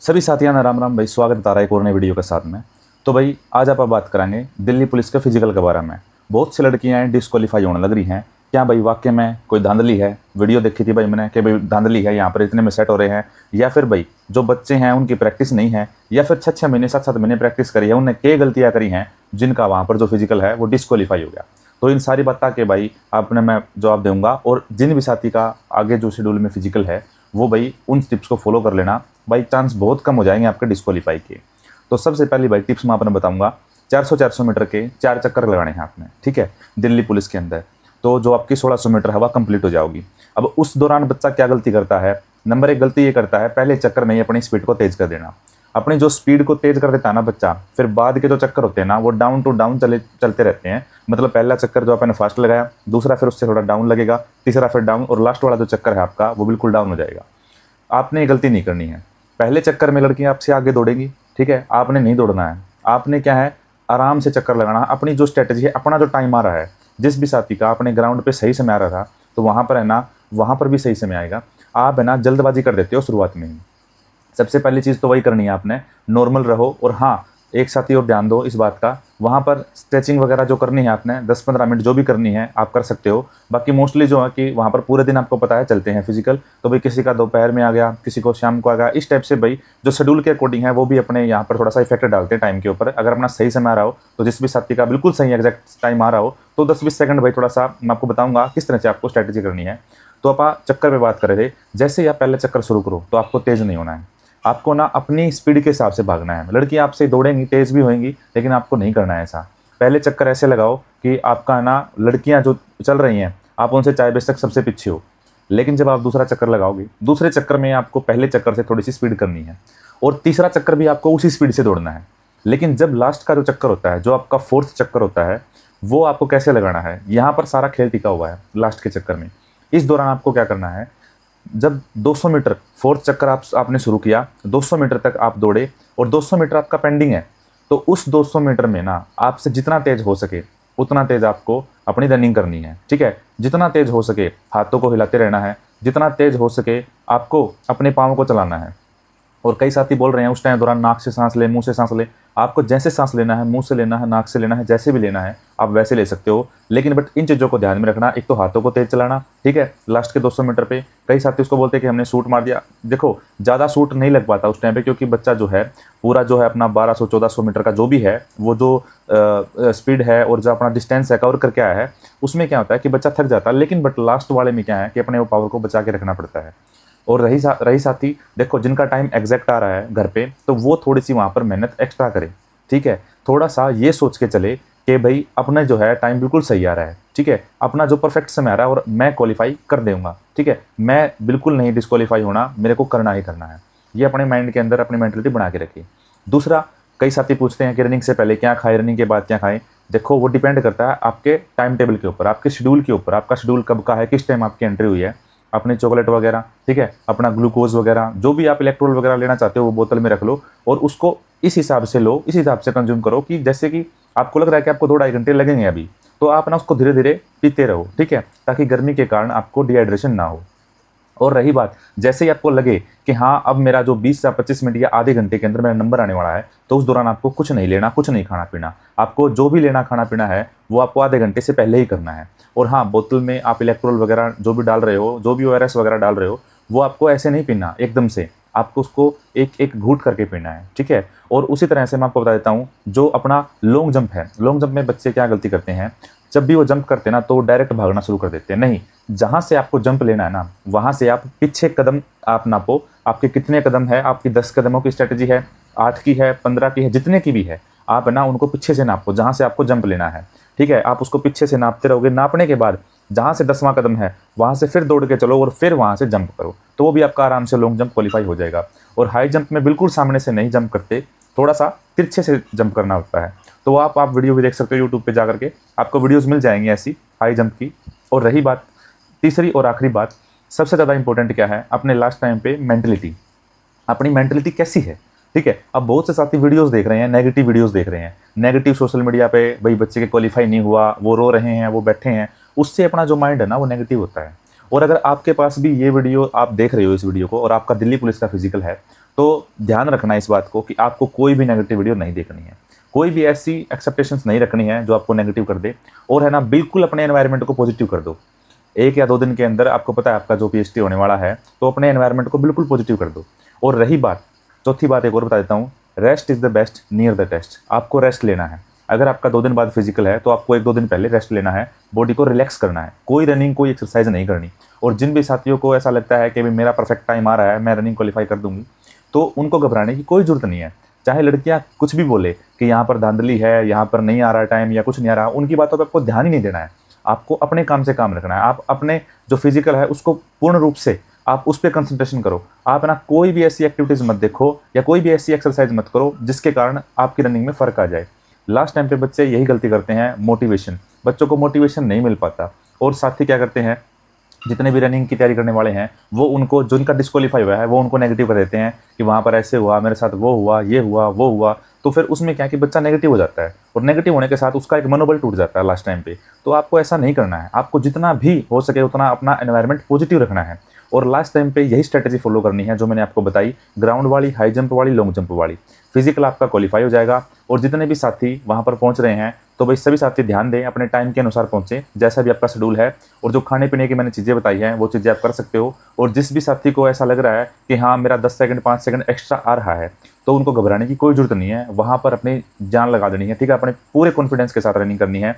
सभी साथियों ने राम राम भाई, स्वागत बता रहा है एक और नई वीडियो के साथ में। तो भाई आज आप बात करेंगे दिल्ली पुलिस के फिजिकल के बारे में। बहुत सी लड़कियां हैं डिस्क्वालीफाई होने लग रही हैं। क्या भाई वाकई में कोई धांधली है? वीडियो देखी थी भाई मैंने कि भाई धांधली है, यहाँ पर इतने में सेट हो रहे हैं, या फिर भाई जो बच्चे हैं उनकी प्रैक्टिस नहीं है, या फिर 6-6 महीने 7-7 महीने प्रैक्टिस करी है, उन्हें कई गलतियाँ करी हैं जिनका वहाँ पर जो फिजिकल है वो डिस्क्वालीफाई हो गया। तो इन सारी बात के भाई आपने मैं जवाब दूंगा, और जिन भी साथी का आगे जो शेड्यूल में फिजिकल है वो भाई उन टिप्स को फॉलो कर लेना। बाई चांस बहुत कम हो जाएंगे आपके डिस्क्वालीफाई के। तो सबसे पहली भाई टिप्स मैं आपने बताऊंगा, 400-400 मीटर के 4 चक्कर लगाने हैं आपने, ठीक है, दिल्ली पुलिस के अंदर। तो जो आपकी 1600 मीटर हवा कंप्लीट हो जाओगी। अब उस दौरान बच्चा क्या गलती करता है? नंबर 1 गलती ये करता है, पहले चक्कर में ही अपनी स्पीड को तेज कर देना। अपनी जो स्पीड को तेज कर देता है ना बच्चा, फिर बाद के जो चक्कर होते हैं ना वो डाउन टू डाउन चलते रहते हैं। मतलब पहला चक्कर जो आपने फास्ट लगाया, दूसरा फिर उससे थोड़ा डाउन लगेगा, तीसरा फिर डाउन, और लास्ट वाला जो चक्कर है आपका वो बिल्कुल डाउन हो जाएगा। आपने ये गलती नहीं करनी है। पहले चक्कर में लड़कियां आपसे आगे दौड़ेंगी, ठीक है, आपने नहीं दौड़ना है। आपने क्या है, आराम से चक्कर लगाना। अपनी जो स्ट्रेटजी है, अपना जो टाइम आ रहा है, जिस भी साथी का अपने ग्राउंड पे सही समय आ रहा था तो वहाँ पर है ना, वहाँ पर भी सही समय आएगा। आप है ना जल्दबाजी कर देते हो शुरुआत में ही। सबसे पहली चीज़ तो वही करनी है आपने, नॉर्मल रहो। और हाँ, एक साथ ही और ध्यान दो इस बात का, वहाँ पर स्ट्रेचिंग वगैरह जो करनी है आपने 10-15 मिनट जो भी करनी है आप कर सकते हो। बाकी मोस्टली जो है कि वहाँ पर पूरे दिन आपको पता है चलते हैं फिजिकल, तो भाई किसी का दोपहर में आ गया, किसी को शाम को आ गया, इस टाइप से भाई जो शेड्यूल के अकॉर्डिंग है वो भी अपने यहाँ पर थोड़ा सा इफेक्ट डालते हैं टाइम के ऊपर। अगर अपना सही समय आ रहा हो तो जिस भी साथी का बिल्कुल सही एग्जैक्ट टाइम आ रहा हो तो 10-20 सेकंड भाई थोड़ा सा मैं आपको बताऊँगा किस तरह से आपको स्ट्रैटेजी करनी है। तो आप चक्कर पर बात कर रहे थे, जैसे ही आप पहले चक्कर शुरू करो तो आपको तेज़ नहीं होना है। आपको ना अपनी स्पीड के हिसाब से भागना है। लड़की आपसे दौड़ेंगी, तेज़ भी होंगी, लेकिन आपको नहीं करना है ऐसा। पहले चक्कर ऐसे लगाओ कि आपका ना लड़कियां जो चल रही हैं आप उनसे 4 बजे तक सबसे पीछे हो। लेकिन जब आप दूसरा चक्कर लगाओगे, दूसरे चक्कर में आपको पहले चक्कर से थोड़ी सी स्पीड करनी है, और तीसरा चक्कर भी आपको उसी स्पीड से दौड़ना है। लेकिन जब लास्ट का जो चक्कर होता है, जो आपका 4th चक्कर होता है, वो आपको कैसे लगाना है, यहाँ पर सारा खेल टिका हुआ है लास्ट के चक्कर में। इस दौरान आपको क्या करना है, जब 200 मीटर 4th चक्कर आपने शुरू किया, 200 मीटर तक आप दौड़े और 200 मीटर आपका पेंडिंग है, तो उस 200 मीटर में ना आपसे जितना तेज हो सके उतना तेज आपको अपनी रनिंग करनी है, ठीक है। जितना तेज हो सके हाथों को हिलाते रहना है, जितना तेज हो सके आपको अपने पाँव को चलाना है। और कई साथी बोल रहे हैं उस टाइम दौरान नाक से सांस ले, मुंह से सांस ले। आपको जैसे सांस लेना है, मुंह से लेना है, नाक से लेना है, जैसे भी लेना है आप वैसे ले सकते हो। लेकिन बट इन चीज़ों को ध्यान में रखना, एक तो हाथों को तेज चलाना, ठीक है। लास्ट के 200 मीटर पे कई साथी उसको बोलते हैं कि हमने शूट मार दिया। देखो ज़्यादा शूट नहीं लग पाता उस टाइम पे, क्योंकि बच्चा जो है पूरा जो है अपना 1200-1400 मीटर का जो भी है वो जो स्पीड है और जो अपना डिस्टेंस है कवर करके आया है, उसमें क्या होता है कि बच्चा थक जाता है। लेकिन बट लास्ट वाले में क्या है कि अपने वो पावर को बचा के रखना पड़ता है। और रही साथी, देखो जिनका टाइम एग्जैक्ट आ रहा है घर पे, तो वो थोड़ी सी वहाँ पर मेहनत एक्स्ट्रा करे, ठीक है। थोड़ा सा ये सोच के चले कि भाई अपना जो है टाइम बिल्कुल सही आ रहा है, ठीक है, अपना जो परफेक्ट समय आ रहा है और मैं क्वालिफाई कर दूंगा, ठीक है, मैं बिल्कुल नहीं डिस्क्वालीफाई होना, मेरे को करना ही करना है। ये अपने माइंड के अंदर अपनी मेंटलिटी बना के रखिए। दूसरा, कई साथी पूछते हैं कि रनिंग से पहले क्या खाएं, रनिंग के बाद क्या खाएं। देखो वो डिपेंड करता है आपके टाइम टेबल के ऊपर, आपके शेड्यूल के ऊपर। आपका शेड्यूल कब का है, किस टाइम आपकी एंट्री हुई है। अपने चॉकलेट वगैरह, ठीक है, अपना ग्लूकोज वगैरह, जो भी आप इलेक्ट्रोल वगैरह लेना चाहते हो वो बोतल में रख लो, और उसको इस हिसाब से लो, इस हिसाब से कंज्यूम करो कि जैसे कि आपको लग रहा है कि आपको 2-2.5 घंटे लगेंगे अभी, तो आप ना उसको धीरे धीरे पीते रहो, ठीक है, ताकि गर्मी के कारण आपको डिहाइड्रेशन ना हो। और रही बात, जैसे ही आपको लगे कि हाँ अब मेरा जो 20 या 25 मिनट या आधे घंटे के अंदर मेरा नंबर आने वाला है, तो उस दौरान आपको कुछ नहीं लेना, कुछ नहीं खाना पीना। आपको जो भी लेना खाना पीना है वो आपको आधे घंटे से पहले ही करना है। और हाँ, बोतल में आप इलेक्ट्रोल वगैरह जो भी डाल रहे हो, जो भी ORS वगैरह डाल रहे हो, वो आपको ऐसे नहीं पीना एकदम से, आपको उसको एक एक घूट करके पीना है, ठीक है। और उसी तरह से मैं आपको बता देता हूँ, जो अपना लॉन्ग जंप है, लॉन्ग जंप में बच्चे क्या गलती करते हैं, जब भी वो जंप करते हैं ना तो डायरेक्ट भागना शुरू कर देते हैं। नहीं, जहाँ से आपको जंप लेना है ना, वहाँ से आप पीछे कदम आप नापो, आपके कितने कदम है, आपकी 10 कदमों की स्ट्रेटजी है, 8 की है, 15 की है, जितने की भी है, आप ना उनको पीछे से नापो जहाँ से आपको जंप लेना है, ठीक है। आप उसको पीछे से नापते रहोगे, नापने के बाद जहाँ से 10वां कदम है वहाँ से फिर दौड़ के चलो और फिर वहाँ से जंप करो, तो वो भी आपका आराम से लॉन्ग जंप क्वालिफाई हो जाएगा। और हाई जंप में बिल्कुल सामने से नहीं जंप करते, थोड़ा सा तिरछे से जंप करना होता है। तो आप वीडियो भी देख सकते हो यूट्यूब पे जा करके, आपको वीडियोस मिल जाएंगी ऐसी हाई जंप की। और रही बात तीसरी और आखिरी बात, सबसे ज़्यादा इंपॉर्टेंट क्या है अपने लास्ट टाइम पे, मेंटलिटी। अपनी मेंटलिटी कैसी है, ठीक है। अब बहुत से साथी वीडियोस देख रहे हैं, नेगेटिव वीडियोस देख रहे हैं, नेगेटिव सोशल मीडिया पे, भाई बच्चे के क्वालिफाई नहीं हुआ, वो रो रहे हैं, वो बैठे हैं, उससे अपना जो माइंड है ना वो नेगेटिव होता है। और अगर आपके पास भी ये वीडियो आप देख रहे हो इस वीडियो को, और आपका दिल्ली पुलिस का फिजिकल है, तो ध्यान रखना है इस बात को कि आपको कोई भी नेगेटिव वीडियो नहीं देखनी है, कोई भी ऐसी एक्सपेक्टेशंस नहीं रखनी है जो आपको नेगेटिव कर दे। और है ना, बिल्कुल अपने एनवायरनमेंट को पॉजिटिव कर दो। 1 या 2 दिन के अंदर आपको पता है आपका जो पीएचडी होने वाला है, तो अपने एनवायरनमेंट को बिल्कुल पॉजिटिव कर दो। और रही बात, चौथी बात एक और बता देता हूँ, rest is the best near the test. आपको रेस्ट लेना है। अगर आपका 2 दिन बाद फिजिकल है तो आपको 1-2 दिन पहले रेस्ट लेना है, बॉडी को रिलैक्स करना है, कोई रनिंग कोई एक्सरसाइज नहीं करनी। और जिन भी साथियों को ऐसा लगता है कि भाई मेरा परफेक्ट टाइम आ रहा है, मैं रनिंग क्वालिफाई कर दूंगी, तो उनको घबराने की कोई ज़रूरत नहीं है। चाहे लड़कियां कुछ भी बोले कि यहाँ पर धांधली है, यहाँ पर नहीं आ रहा टाइम या कुछ नहीं आ रहा, उनकी बातों पर आपको ध्यान ही नहीं देना है। आपको अपने काम से काम रखना है। आप अपने जो फिजिकल है उसको पूर्ण रूप से आप उस पर कंसंट्रेशन करो। आप ना कोई भी ऐसी एक्टिविटीज़ मत देखो या कोई भी ऐसी एक्सरसाइज मत करो जिसके कारण आपकी रनिंग में फ़र्क आ जाए। लास्ट टाइम पे बच्चे यही गलती करते हैं, मोटिवेशन। बच्चों को मोटिवेशन नहीं मिल पाता और साथी क्या करते हैं, जितने भी रनिंग की तैयारी करने वाले हैं वो उनको, जो उनका डिस्क्वालीफाई हुआ है, वो उनको नेगेटिव कर देते हैं कि वहाँ पर ऐसे हुआ, मेरे साथ वो हुआ, ये हुआ, वो हुआ। तो फिर उसमें क्या है कि बच्चा नेगेटिव हो जाता है और नेगेटिव होने के साथ उसका एक मनोबल टूट जाता है लास्ट टाइम पे। तो आपको ऐसा नहीं करना है। आपको जितना भी हो सके उतना अपना एनवायरनमेंट पॉजिटिव रखना है और लास्ट टाइम पे यही स्ट्रेटेजी फॉलो करनी है जो मैंने आपको बताई, ग्राउंड वाली, हाई जंप वाली, लॉन्ग जंप वाली। फिजिकल आपका क्वालिफाई हो जाएगा। और जितने भी साथी वहाँ पर पहुँच रहे हैं तो भाई सभी साथी ध्यान दें, अपने टाइम के अनुसार पहुँचें, जैसा भी आपका शेड्यूल है। और जो खाने पीने की मैंने चीज़ें बताई हैं वो चीज़ें आप कर सकते हो। और जिस भी साथी को ऐसा लग रहा है कि हाँ मेरा 10 सेकंड 5 सेकंड एक्स्ट्रा आ रहा है, तो उनको घबराने की कोई ज़रूरत नहीं है। वहाँ पर अपनी जान लगा देनी है, ठीक है, अपने पूरे कॉन्फिडेंस के साथ रनिंग करनी है।